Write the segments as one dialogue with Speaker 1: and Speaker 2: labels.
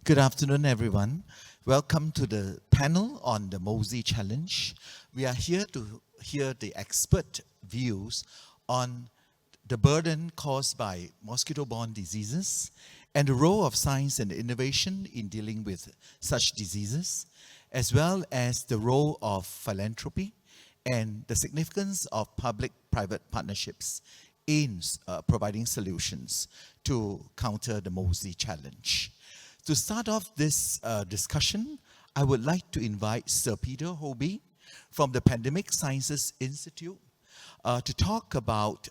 Speaker 1: Good afternoon, everyone. Welcome to the panel on the Mozzie Challenge. We are here to hear the expert views on the burden caused by mosquito-borne diseases and the role of science and innovation in dealing with such diseases, as well as the role of philanthropy and the significance of public-private partnerships in providing solutions to counter the Mozzie Challenge. To start off this discussion, I would like to invite Sir Peter Hobie from the Pandemic Sciences Institute to talk about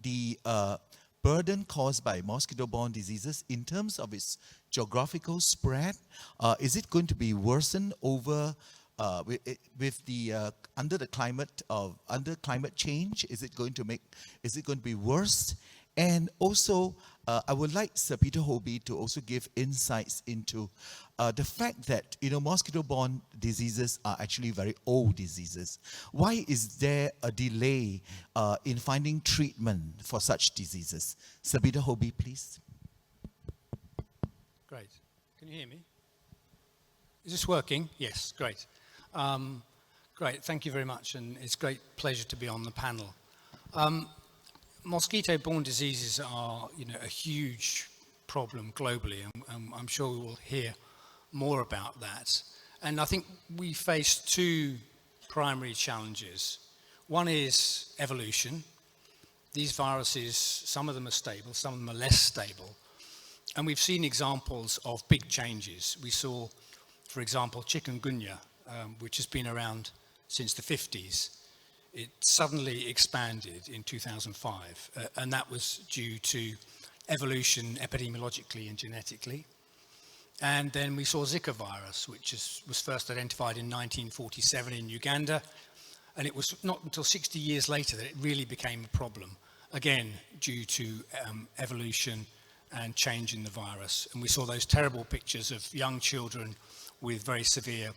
Speaker 1: the burden caused by mosquito-borne diseases in terms of its geographical spread. Is it going to be worsened over with the under climate change? Is it going to be worse? And also, I would like Sir Peter Hobie to also give insights into the fact that, mosquito-borne diseases are actually very old diseases. Why is there a delay in finding treatment for such diseases? Sir Peter Hobie, please.
Speaker 2: Great. Can you hear me? Is this working? Yes, great. Great, thank you very much, and it's a great pleasure to be on the panel. Mosquito-borne diseases are, a huge problem globally, and I'm sure we will hear more about that. And I think we face two primary challenges. One is evolution. These viruses, some of them are stable, some of them are less stable. And we've seen examples of big changes. We saw, for example, chikungunya, which has been around since the 50s. It suddenly expanded in 2005, and that was due to evolution epidemiologically and genetically. And then we saw Zika virus, which was first identified in 1947 in Uganda, and it was not until 60 years later that it really became a problem, again, due to evolution and change in the virus. And we saw those terrible pictures of young children with very severe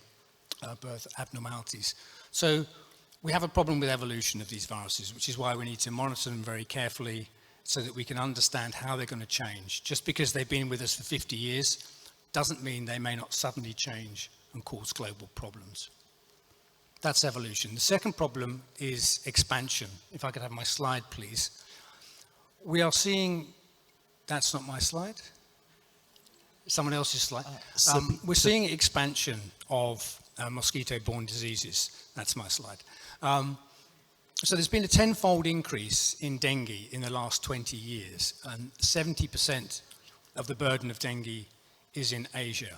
Speaker 2: birth abnormalities. So we have a problem with evolution of these viruses, which is why we need to monitor them very carefully so that we can understand how they're going to change. Just because they've been with us for 50 years doesn't mean they may not suddenly change and cause global problems. That's evolution. The second problem is expansion. If I could have my slide, please. We are seeing, that's not my slide, someone else's slide. We're seeing expansion of mosquito-borne diseases. That's my slide. So there's been a tenfold increase in dengue in the last 20 years, and 70% of the burden of dengue is in Asia.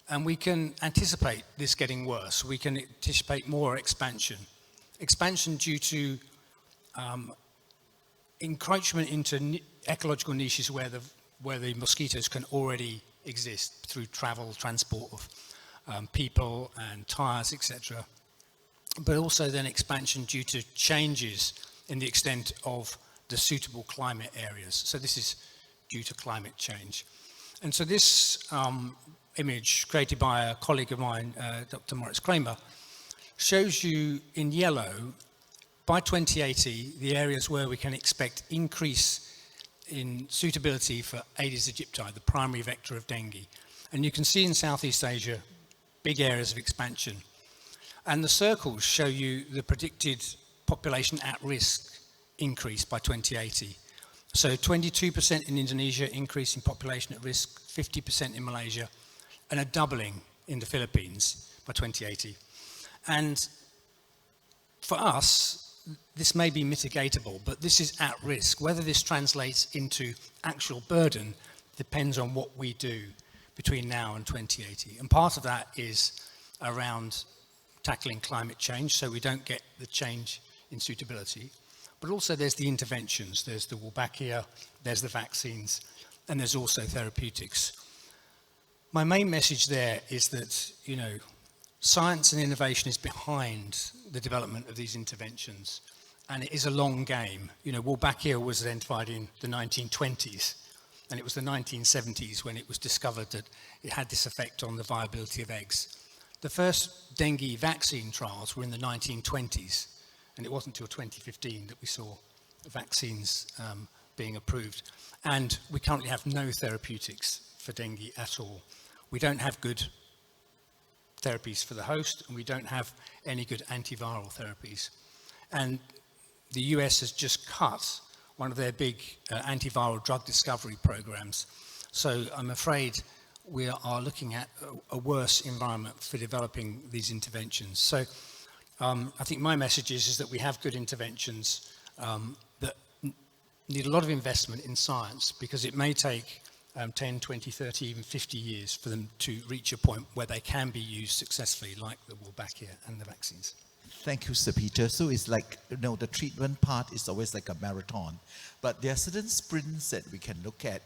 Speaker 2: And we can anticipate this getting worse. We can anticipate more expansion. Expansion due to encroachment into ecological niches where the mosquitoes can already exist through travel, transport of people and tires, etc. But also then expansion due to changes in the extent of the suitable climate areas. So this is due to climate change. And so this image, created by a colleague of mine, Dr. Moritz Kramer, shows you in yellow, by 2080, the areas where we can expect increase in suitability for Aedes aegypti, the primary vector of dengue. And you can see in Southeast Asia, big areas of expansion. And the circles show you the predicted population at risk increase by 2080. So 22% in Indonesia, increase in population at risk, 50% in Malaysia, and a doubling in the Philippines by 2080. And for us, this may be mitigatable, but this is at risk. Whether this translates into actual burden depends on what we do between now and 2080. And part of that is around tackling climate change, so we don't get the change in suitability. But also there's the interventions. There's the Wolbachia, there's the vaccines, and there's also therapeutics. My main message there is that, science and innovation is behind the development of these interventions, and it is a long game. Wolbachia was identified in the 1920s, and it was the 1970s when it was discovered that it had this effect on the viability of eggs. The first dengue vaccine trials were in the 1920s, and it wasn't until 2015 that we saw vaccines being approved. And we currently have no therapeutics for dengue at all. We don't have good therapies for the host, and we don't have any good antiviral therapies. And the US has just cut one of their big antiviral drug discovery programs. So I'm afraid we are looking at a worse environment for developing these interventions. So I think my message is that we have good interventions that need a lot of investment in science, because it may take 10, 20, 30, even 50 years for them to reach a point where they can be used successfully, like the Wolbachia and the vaccines.
Speaker 1: Thank you, Sir Peter. So it's like, the treatment part is always like a marathon, but there are certain sprints that we can look at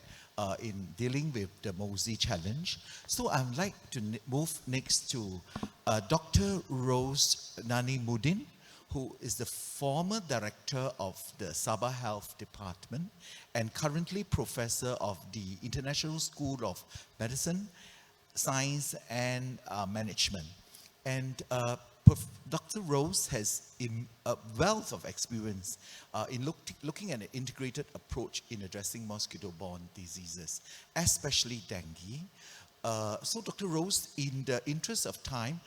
Speaker 1: in dealing with the Mozzie challenge. So I'd like to move next to Dr. Rose Nanimuddin, who is the former director of the Sabah Health Department and currently professor of the International School of Medicine, Science and Management. And Dr. Rose has a wealth of experience in looking at an integrated approach in addressing mosquito-borne diseases, especially dengue. So Dr. Rose, in the interest of time,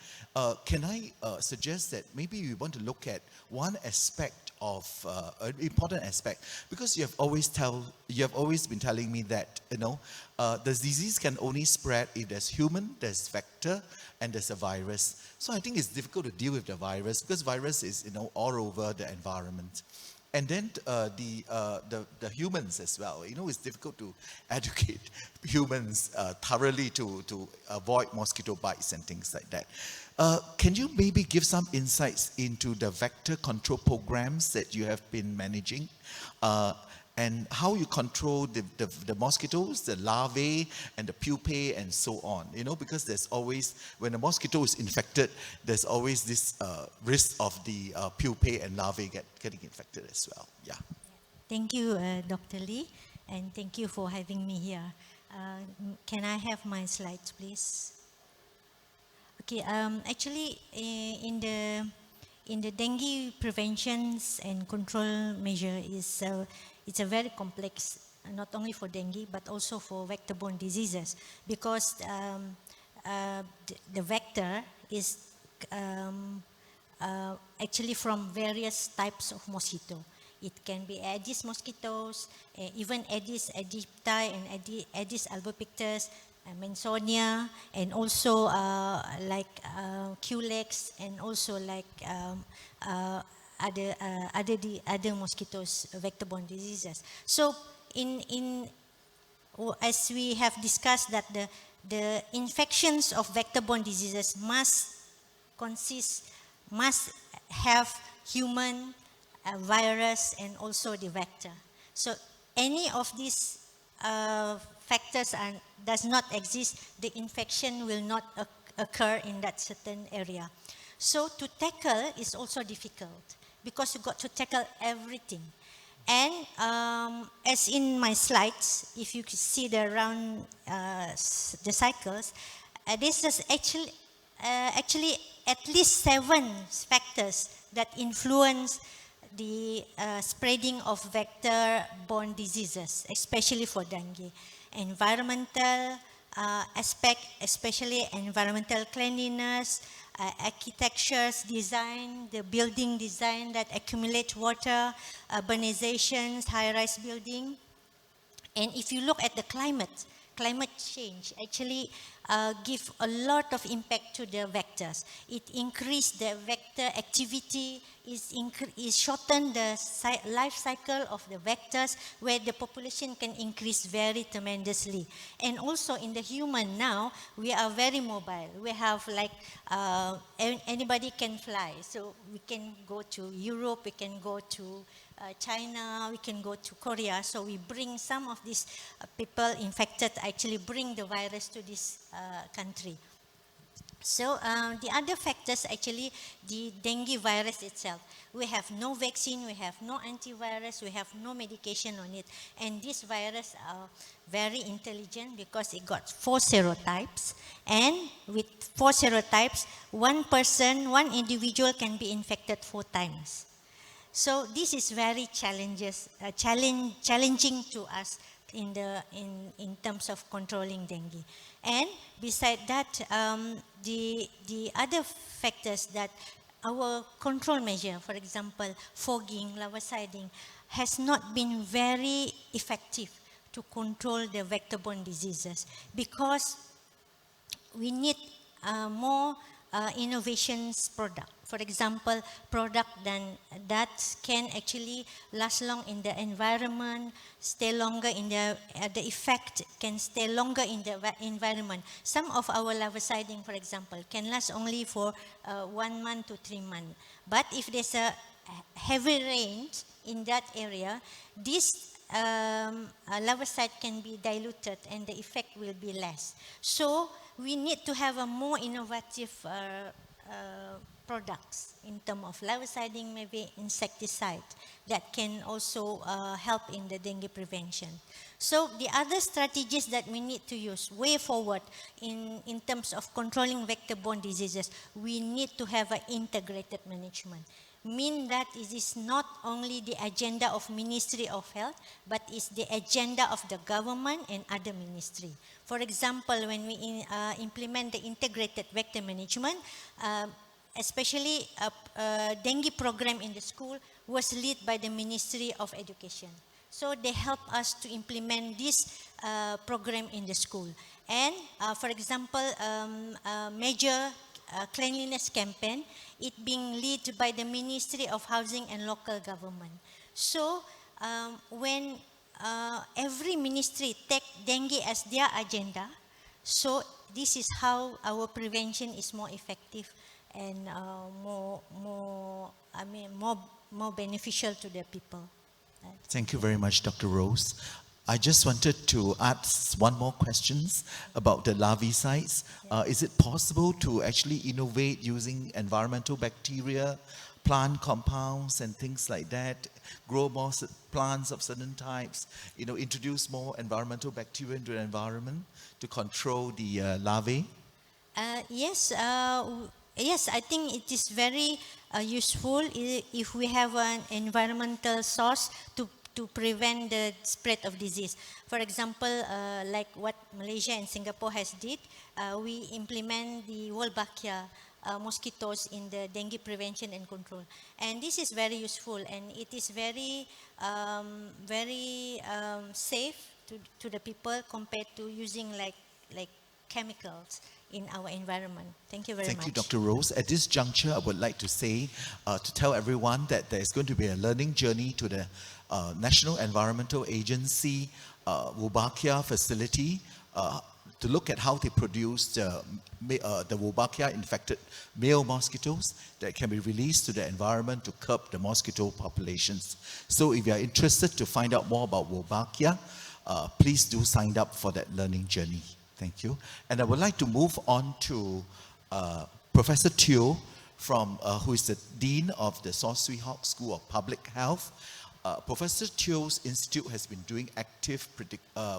Speaker 1: can I suggest that maybe we want to look at one aspect of, an important aspect, because you have always been telling me that, the disease can only spread if there's human, there's vector, and there's a virus. So I think it's difficult to deal with the virus, because virus is, all over the environment. And then the humans as well. It's difficult to educate humans thoroughly to avoid mosquito bites and things like that. Can you maybe give some insights into the vector control programs that you have been managing? And how you control the mosquitoes, the larvae, and the pupae, and so on. Because there's always, when a mosquito is infected, there's always this risk of the pupae and larvae getting infected as well. Yeah.
Speaker 3: Thank you, Dr. Lee, and thank you for having me here. Can I have my slides, please? Okay. Actually, in the dengue preventions and control measure it's a very complex, not only for dengue, but also for vector-borne diseases, because the vector is actually from various types of mosquito. It can be Aedes mosquitoes, even Aedes aegypti and Aedes albopictus, Mansonia, and also like Culex, and also like other mosquitoes, vector-borne diseases. So as we have discussed, that the infections of vector-borne diseases must have human, virus, and also the vector. So any of these factors does not exist, the infection will not occur in that certain area. So to tackle is also difficult, because you got to tackle everything. And as in my slides, if you see the the cycles, this is actually at least 7 factors that influence the spreading of vector-borne diseases, especially for dengue. Environmental aspect, especially environmental cleanliness, architectures design, the building design that accumulate water, urbanizations, high-rise building. And if you look at the climate change actually give a lot of impact to the vectors. It increased the vector activity, is shorten the life cycle of the vectors, where the population can increase very tremendously. And also in the human now, we are very mobile. We have like, anybody can fly. So we can go to Europe, we can go to China, we can go to Korea. So we bring some of these people infected, actually bring the virus to this country. So the other factors, actually the dengue virus itself. We have no vaccine, we have no antivirus, we have no medication on it. And this virus are very intelligent, because it got 4 serotypes. And with 4 serotypes, one individual can be infected 4 times. So this is very challenging to us in terms of controlling dengue. And beside that, the other factors that our control measure, for example, fogging, larviciding, has not been very effective to control the vector-borne diseases, because we need more innovations product. For example, product that can actually last long in the environment, stay longer in the effect can stay longer in the environment. Some of our larviciding, for example, can last only for 1 month to 3 months. But if there's a heavy rain in that area, this larvicide can be diluted and the effect will be less. So we need to have a more innovative products in terms of larviciding, maybe insecticide, that can also help in the dengue prevention. So the other strategies that we need to use way forward in terms of controlling vector-borne diseases, we need to have an integrated management. Mean that it is not only the agenda of Ministry of Health, but it's the agenda of the government and other ministry. For example, when we implement the integrated vector management, especially a dengue program in the school was led by the Ministry of Education. So they help us to implement this program in the school. And for example, major cleanliness campaign, it being led by the Ministry of Housing and Local Government. So when every ministry take dengue as their agenda, so this is how our prevention is more effective and more beneficial to the people.
Speaker 1: Thank you very much, Dr. Rose. I just wanted to ask one more question about the larvicides. Is it possible to actually innovate using environmental bacteria, plant compounds and things like that, grow more plants of certain types, introduce more environmental bacteria into the environment to control the larvae?
Speaker 3: Yes, I think it is very useful if we have an environmental source to prevent the spread of disease. For example, like what Malaysia and Singapore has did, we implement the Wolbachia mosquitoes in the dengue prevention and control. And this is very useful, and it is very safe to the people compared to using like chemicals in our environment. Thank you very much.
Speaker 1: Thank you, Dr. Rose. At this juncture, I would like to say, to tell everyone that there is going to be a learning journey to the National Environmental Agency Wolbachia facility to look at how they produce the Wolbachia infected male mosquitoes that can be released to the environment to curb the mosquito populations. So if you are interested to find out more about Wolbachia, please do sign up for that learning journey. Thank you. And I would like to move on to Professor Teo, who is the Dean of the Saw Swee Hock School of Public Health. Professor Teo's institute has been doing active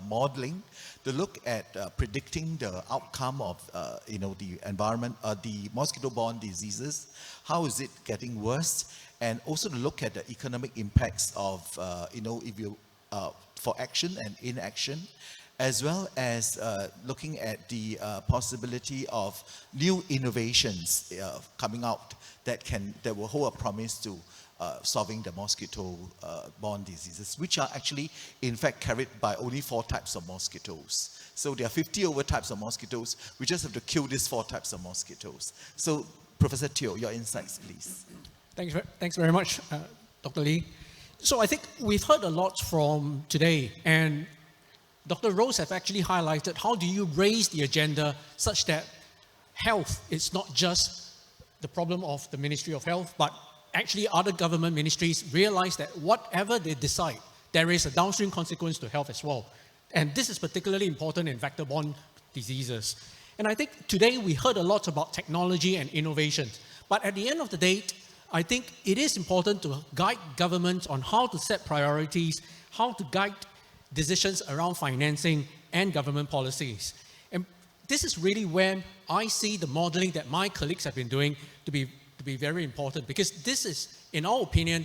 Speaker 1: modeling to look at predicting the outcome of the environment, the mosquito-borne diseases. How is it getting worse? And also to look at the economic impacts of for action and inaction, as well as looking at the possibility of new innovations coming out that will hold a promise to solving the mosquito-borne diseases, which are actually, in fact, carried by only 4 types of mosquitoes. So there are 50 over types of mosquitoes. We just have to kill these 4 types of mosquitoes. So, Professor Teo, your insights, please.
Speaker 2: Thanks very much, Dr. Lee. So I think we've heard a lot from today, and Dr. Rose have actually highlighted how do you raise the agenda such that health is not just the problem of the Ministry of Health, but actually other government ministries realize that whatever they decide, there is a downstream consequence to health as well. And this is particularly important in vector-borne diseases. And I think today we heard a lot about technology and innovation. But at the end of the day, I think it is important to guide governments on how to set priorities, how to guide decisions around financing and government policies. And this is really where I see the modeling that my colleagues have been doing to be very important, because this is, in our opinion,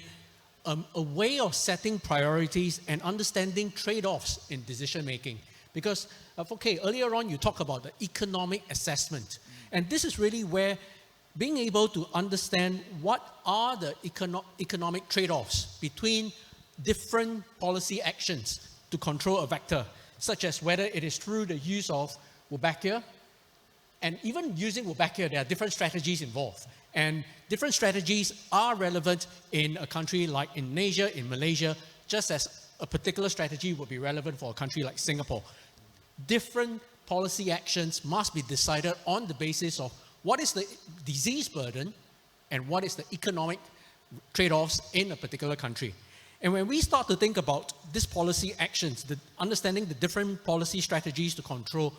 Speaker 4: a way of setting priorities and understanding trade-offs in decision-making. Because, okay, earlier on you talked about the economic assessment. And this is really where being able to understand what are the economic trade-offs between different policy actions to control a vector, such as whether it is through the use of Wolbachia, and even using Wolbachia, there are different strategies involved. And different strategies are relevant in a country like Indonesia, in Malaysia, just as a particular strategy would be relevant for a country like Singapore. Different policy actions must be decided on the basis of what is the disease burden and what is the economic trade-offs in a particular country. And when we start to think about these policy actions, understanding the different policy strategies to control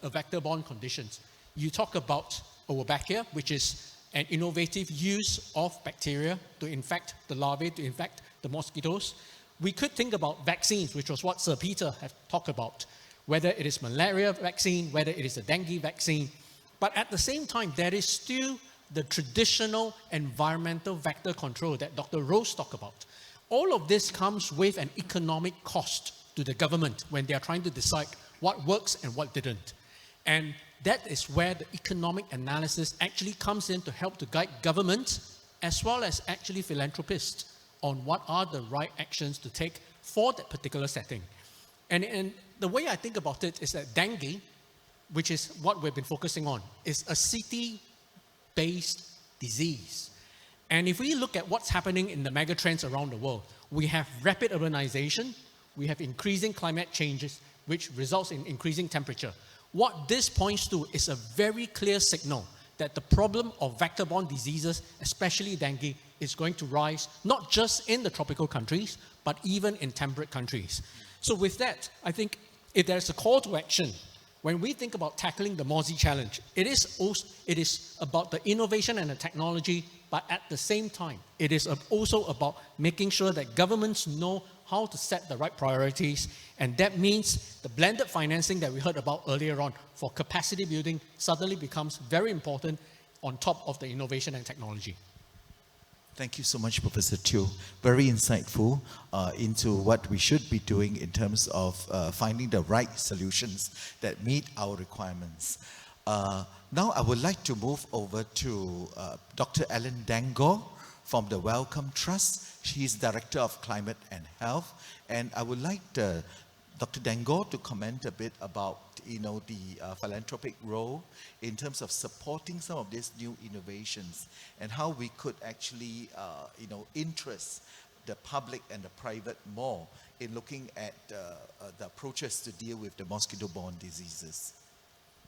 Speaker 4: vector-borne conditions, you talk about Wolbachia, which is an innovative use of bacteria to infect the larvae, to infect the mosquitoes. We could think about vaccines, which was what Sir Peter had talked about, whether it is malaria vaccine, whether it is a dengue vaccine. But at the same time, there is still the traditional environmental vector control that Dr. Rose talked about. All of this comes with an economic cost to the government when they are trying to decide what works and what didn't. And that is where the economic analysis actually comes in to help to guide governments as well as actually philanthropists on what are the right actions to take for that particular setting. And the way I think about it is that dengue, which is what we've been focusing on, is a city-based disease. And if we look at what's happening in the megatrends around the world, we have rapid urbanization, we have increasing climate changes, which results in increasing temperature. What this points to is a very clear signal that the problem of vector-borne diseases, especially dengue, is going to rise, not just in the tropical countries, but even in temperate countries. So with that, I think if there's a call to action, when we think about tackling the Mozzie challenge, it is about the innovation and the technology, but at the same time, it is also about making sure that governments know how to set the right priorities, and that means the blended financing that we heard about earlier on for capacity building suddenly becomes very important on top of the innovation and technology.
Speaker 1: Thank you so much, Professor Teo. Very insightful into what we should be doing in terms of finding the right solutions that meet our requirements. Now I would like to move over to Dr. Ellen Dangor from the Wellcome Trust. She is Director of Climate and Health. And I would like Dr. Dangor to comment a bit about the philanthropic role in terms of supporting some of these new innovations and how we could actually interest the public and the private more in looking at the approaches to deal with the mosquito-borne diseases.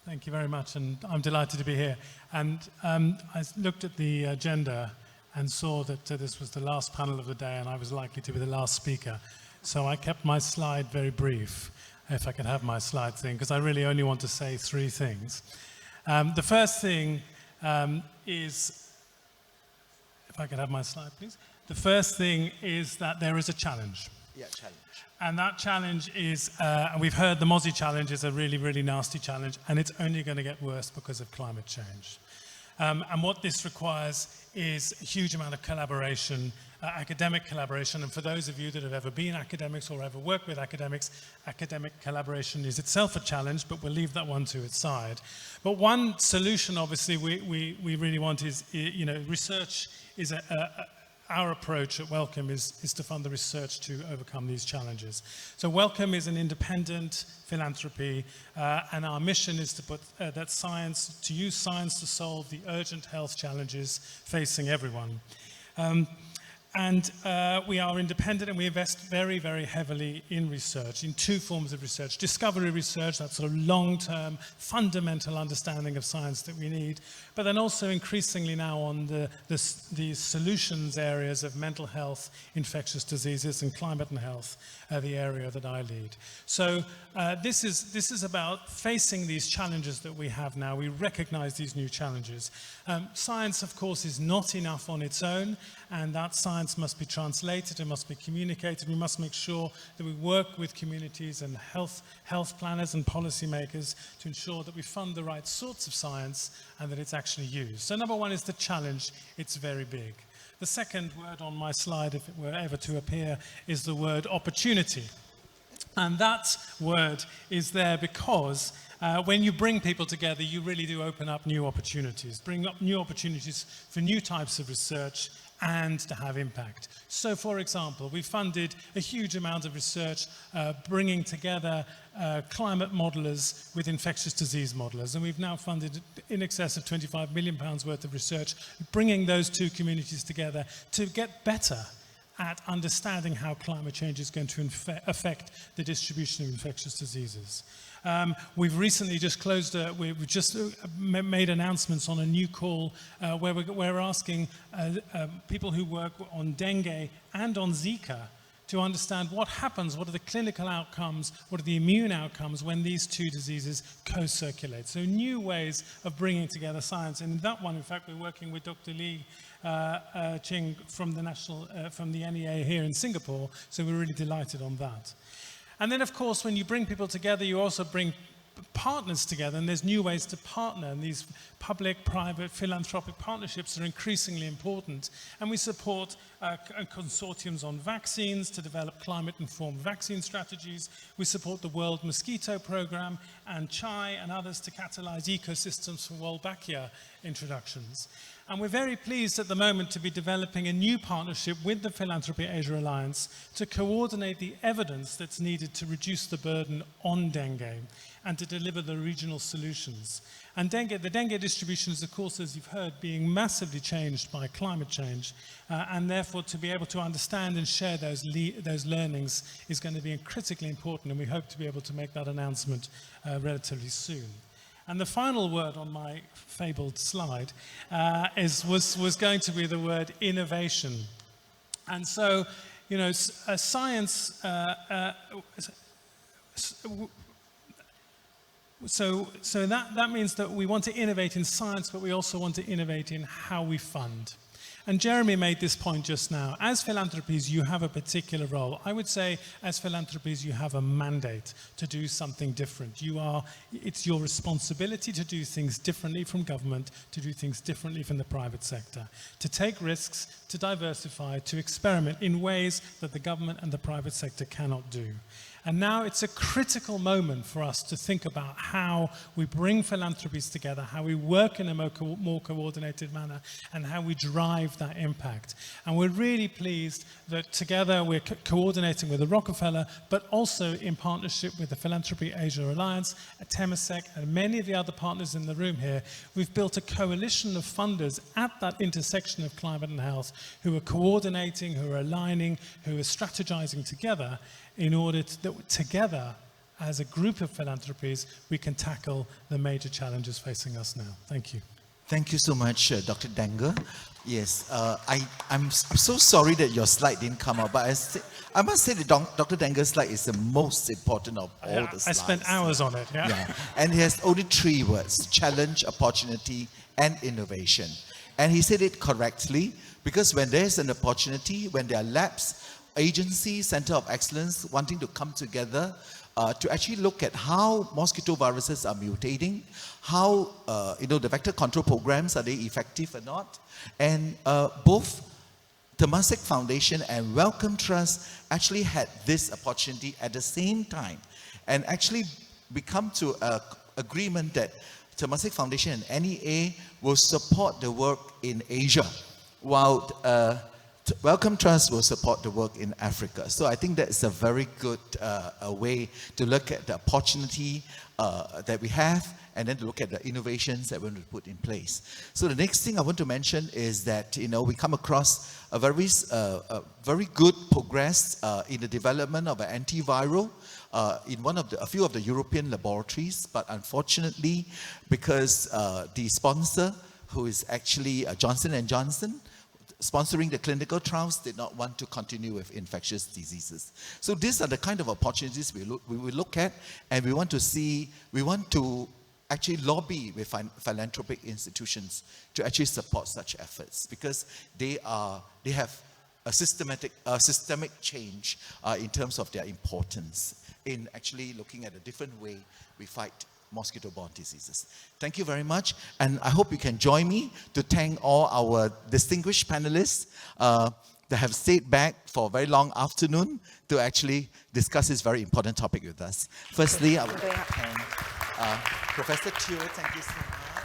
Speaker 5: Thank you very much, and I'm delighted to be here. And I looked at the agenda and saw that this was the last panel of the day and I was likely to be the last speaker. So I kept my slide very brief, if I can have my slide thing, because I really only want to say 3 things. The first thing is, if I could have my slide, please. The first thing is that there is a challenge.
Speaker 1: Yeah, challenge.
Speaker 5: And that challenge is, and we've heard the Mozzie challenge is a really, really nasty challenge, and it's only going to get worse because of climate change. And what this requires is a huge amount of collaboration, academic collaboration. And for those of you that have ever been academics or ever worked with academics, academic collaboration is itself a challenge, but we'll leave that one to its side. But one solution, obviously, we really want is, research is our approach at Wellcome is to fund the research to overcome these challenges. So Wellcome is an independent philanthropy, and our mission is to put to use science to solve the urgent health challenges facing everyone. And we are independent and we invest very, very heavily in research, in 2 forms of research. Discovery research, that sort of long-term, fundamental understanding of science that we need, but then also increasingly now on the solutions areas of mental health, infectious diseases, and climate and health, the area that I lead. So this is about facing these challenges that we have now. We recognize these new challenges. Science, of course, is not enough on its own, and that science must be translated, it must be communicated. We must make sure that we work with communities and health planners and policymakers to ensure that we fund the right sorts of science and that it's actually used. So number 1 is the challenge. It's very big. The second word on my slide, if it were ever to appear, is the word opportunity. And that word is there because when you bring people together, you really do open up new opportunities, bring up new opportunities for new types of research and to have impact. So, for example, we funded a huge amount of research bringing together climate modelers with infectious disease modelers, and we've now funded in excess of £25 million worth of research, bringing those two communities together to get better at understanding how climate change is going to affect the distribution of infectious diseases. We've recently just closed, we've just made announcements on a new call where we're asking people who work on dengue and on Zika to understand what happens, what are the clinical outcomes, what are the immune outcomes when these two diseases co-circulate. So new ways of bringing together science. And in that one, in fact, we're working with Dr. Li Ching from the NEA here in Singapore, so we're really delighted on that. And then, of course, when you bring people together, you also bring partners together, and there's new ways to partner, and these public-private philanthropic partnerships are increasingly important. And we support consortiums on vaccines to develop climate-informed vaccine strategies. We support the World Mosquito Program and CHAI and others to catalyse ecosystems for Wolbachia introductions. And we're very pleased at the moment to be developing a new partnership with the Philanthropy Asia Alliance to coordinate the evidence that's needed to reduce the burden on dengue and to deliver the regional solutions. And the dengue distribution is, of course, as you've heard, being massively changed by climate change, and therefore to be able to understand and share those learnings is going to be critically important, and we hope to be able to make that announcement relatively soon. And the final word on my fabled slide was going to be the word innovation. And so, you know, science, so that means that we want to innovate in science, but we also want to innovate in how we fund. And Jeremy made this point just now. As philanthropies, you have a particular role. I would say, as philanthropies, you have a mandate to do something different. It's your responsibility to do things differently from government, to do things differently from the private sector, to take risks, to diversify, to experiment in ways that the government and the private sector cannot do. And now it's a critical moment for us to think about how we bring philanthropies together, how we work in a more coordinated manner, and how we drive that impact. And we're really pleased that together we're coordinating with the Rockefeller, but also in partnership with the Philanthropy Asia Alliance, Temasek, and many of the other partners in the room here. We've built a coalition of funders at that intersection of climate and health who are coordinating, who are aligning, who are strategizing together in order that together, as a group of philanthropies, we can tackle the major challenges facing us now. Thank you.
Speaker 1: Thank you so much, Dr. Danger. Yes, I'm so sorry that your slide didn't come out, but I must say that Dr. Danger's slide is the most important of all the slides.
Speaker 5: I spent hours on it, yeah.
Speaker 1: And he has only 3 words: challenge, opportunity, and innovation. And he said it correctly, because when there's an opportunity, when there are labs, agency, center of excellence wanting to come together to actually look at how mosquito viruses are mutating, how the vector control programs, are they effective or not, and both Temasek Foundation and Wellcome Trust actually had this opportunity at the same time, and actually we come to an agreement that Temasek Foundation and NEA will support the work in Asia, while Wellcome Trust will support the work in Africa. So I think that's a very good way to look at the opportunity that we have, and then to look at the innovations that we're going to put in place. So the next thing I want to mention is that we come across a very good progress in the development of an antiviral in a few of the European laboratories, but unfortunately, because the sponsor, who is actually Johnson & Johnson, sponsoring the clinical trials, did not want to continue with infectious diseases. So these are the kind of opportunities we will look at, and we want to actually lobby with philanthropic institutions to actually support such efforts, because they have a systemic change in terms of their importance in actually looking at a different way we fight mosquito-borne diseases. Thank you very much, and I hope you can join me to thank all our distinguished panelists that have stayed back for a very long afternoon to actually discuss this very important topic with us. Firstly, I would like to thank Professor Teo, thank you so much.